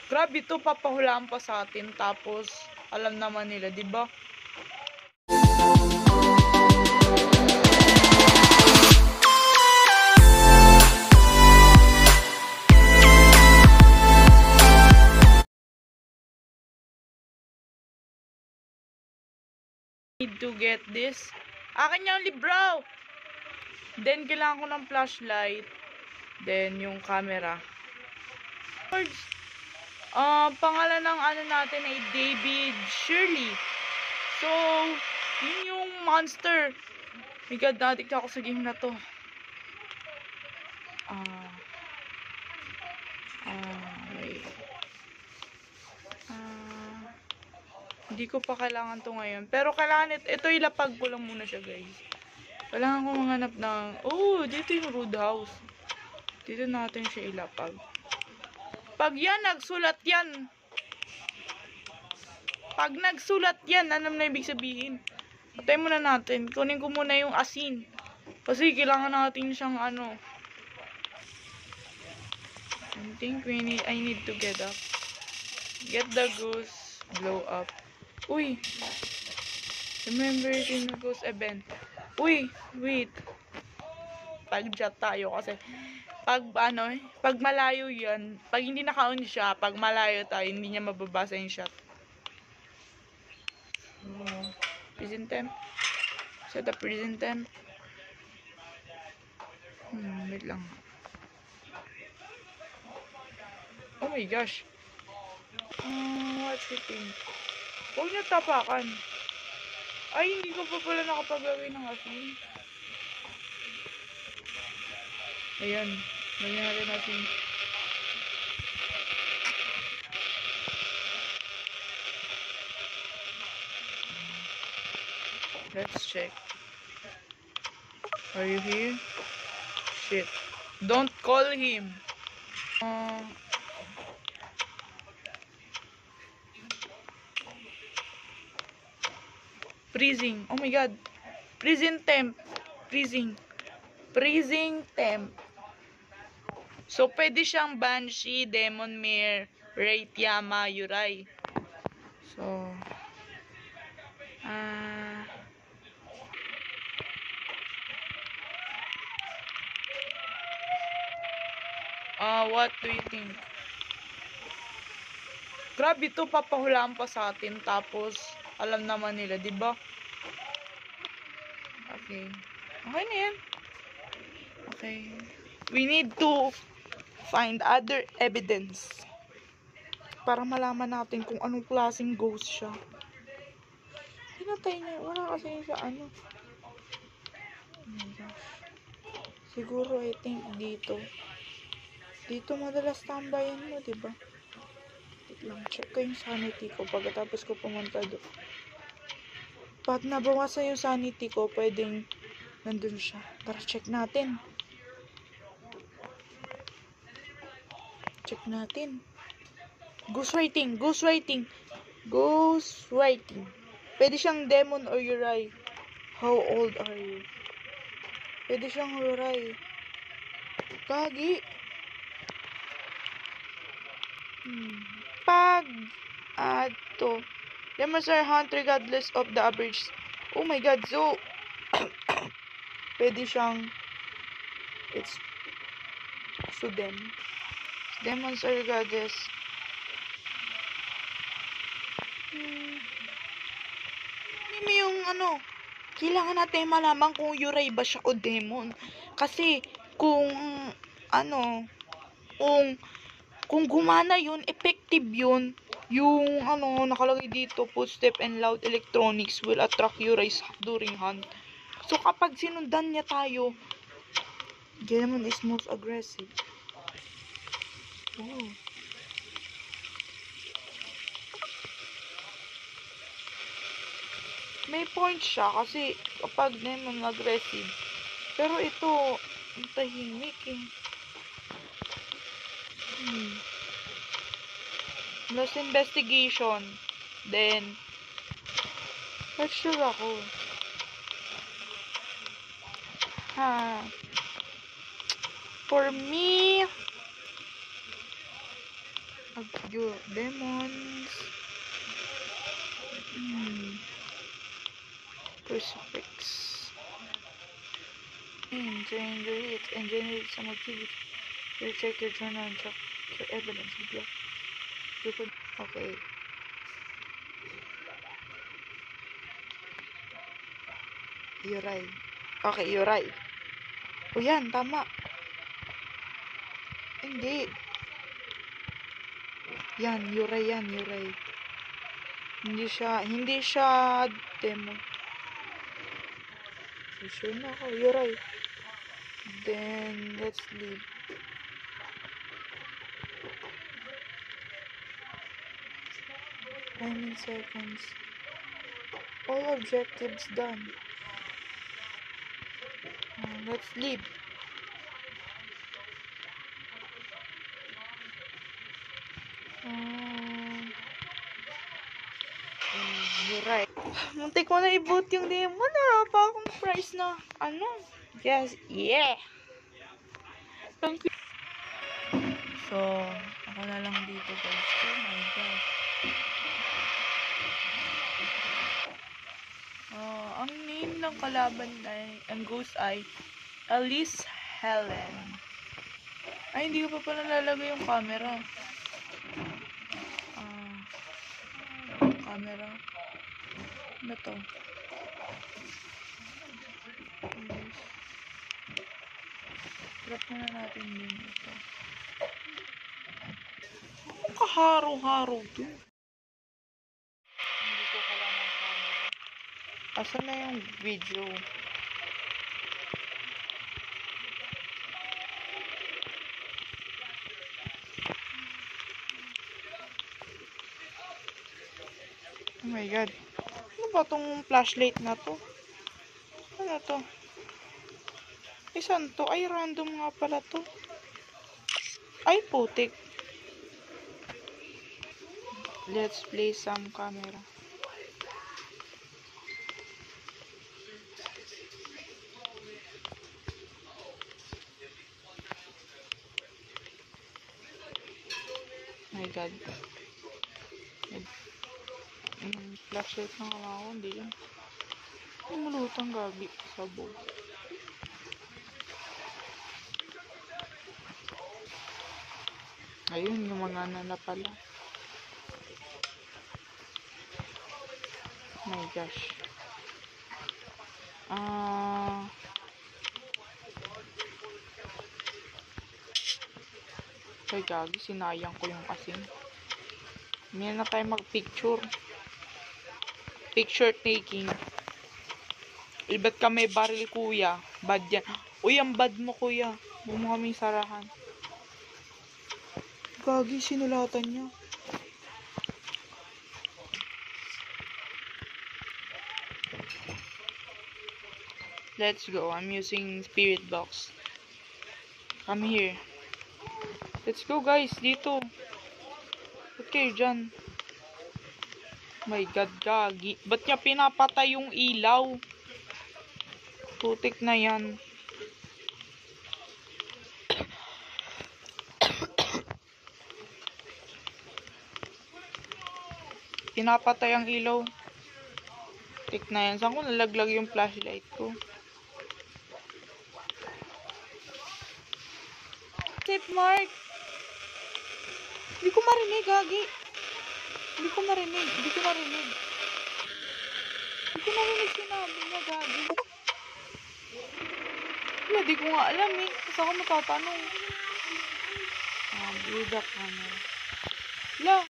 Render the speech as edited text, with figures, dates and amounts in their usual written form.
Grabe to, papahulaan pa sa atin. Tapos, alam naman nila, di ba? Need to get this. Akin yung libro. Then, kailangan ko ng flashlight. Then, yung camera. Pangalan ng ano natin ay David Shirley. So, yun yung monster. My God, nadik ako sa game na to. Wait. Hindi ko pa kailangan to ngayon. Pero kailangan ito ilapag ko lang muna siya, guys. Kailangan ko manghanap ng... Oh, dito yung roadhouse. Dito natin siya ilapag. Pag yan, nagsulat yan. Pag nagsulat yan, ano na ibig sabihin? Tayo muna natin. Kunin ko muna yung asin. Kasi kailangan natin siyang ano. I think I need to get up. Get the goose. Blow up. Uy. Remember in the ghost event. Uy, wait. Pag-chat tayo kasi pag malayo yan, pag hindi naka-on siya, pag malayo tayo, hindi niya mababasa yung shot. Prison temp. Set up prison temp. Wait lang. Oh my gosh. What's the thing? Huwag niyo tapakan. Ay, hindi ko pa pala nakapagawin ng asin. Ayan. Lagyan natin asin. Let's check. Are you here? Shit. Don't call him. Freezing. Oh my God. Freezing temp. Freezing temp. So, pwede siyang Banshee, Demon Mare, Wraith-Yama, Yurai. So, what do you think? Grabe to, papahulaan pa sa atin. Tapos, alam naman nila, di ba? Okay. Okay na yan. Okay. We need to find other evidence para malaman natin kung anong klaseng ghost siya. Pinatay niya. Wala kasi siya ano. Oh my gosh. Siguro, I think dito. Dito madalas tambayan mo, diba? Wait lang, check ko yung sanity ko pagkatapos ko pumunta doon. Pag nabawasan yung sanity ko, pwedeng nandun siya. Tara, check natin. Check natin. Ghostwriting. Pwede siyang demon or Yurai. How old are you? Pwede siyang Yurai. Kagi. Pag to demons are hunt regardless of the average. Oh my God, so pwede siyang it's so demons are regardless. Hindi yung ano, kailangan natin malaman kung Yurai ba siya o demon. Kasi kung kung gumana yun, effective yun, yung nakalagay dito, footstep and loud electronics will attract Yurais during hunt. So, kapag sinundan niya tayo, demon is most aggressive. Oh. May point siya kasi kapag demon aggressive. Pero ito, tahimik eh. Lost investigation. Then, not sure ako. For me, Your demons. Crucifix. Generate and generate some activity. You check your journal and check your evidence. Okay. Yuray. Okay, Yuray. O yan, tama. Hindi. Yan, Yuray yan, Yuray. Hindi siya demo. So, sure na ako, Yuray. Then, let's leave. Seconds. All objectives done. Let's leave. You're right. Muntik ko na i-boot yung demo. Wala pa akong price na. Ano? Yes. Yeah. Thank you. So, ako na lang dito guys. Oh my God. Ang name ng kalaban ay, ang ghost ay Alice Helen. Ay, hindi ko pa pala lalagay yung camera. Camera. Ano to? Drop na natin din ito. Ang kaharo-haro to. Hindi ko kailangan ng camera. Asan na yung video? Oh my God. Ano ba tong flashlight na to? Ano to? Isan to? Ay, random nga pala to. Ay, putik. Let's play some camera. Oh my God. Flashlight na ako, hindi yan. Lumulutang gabi sa bog. Ayun, yung mga nana pala. Oh my gosh. Ay, gagi, sinayang ko yung asin. Hindi na tayo mag-picture. Picture taking. Ba't ka may baril, kuya? Bad yan. Uy, ang bad mo, kuya. Huwag mo kaming sarahan. Gagi, sinulatan niya. Let's go. I'm using spirit box. Come here. Let's go, guys. Dito. Ba't kayo dyan? My God, gagi. Ba't niya pinapatay yung ilaw? Putik na yan. Pinapatay ang ilaw. Putik na yan. Saan ko nalaglag yung flashlight ko? Tip mark. Hindi ko marinig, gagi. Hindi ko marinig sinabi niya, gagi. Wala, di ko nga alam eh. Kasi ako matatanong. Blue the camera. Wala.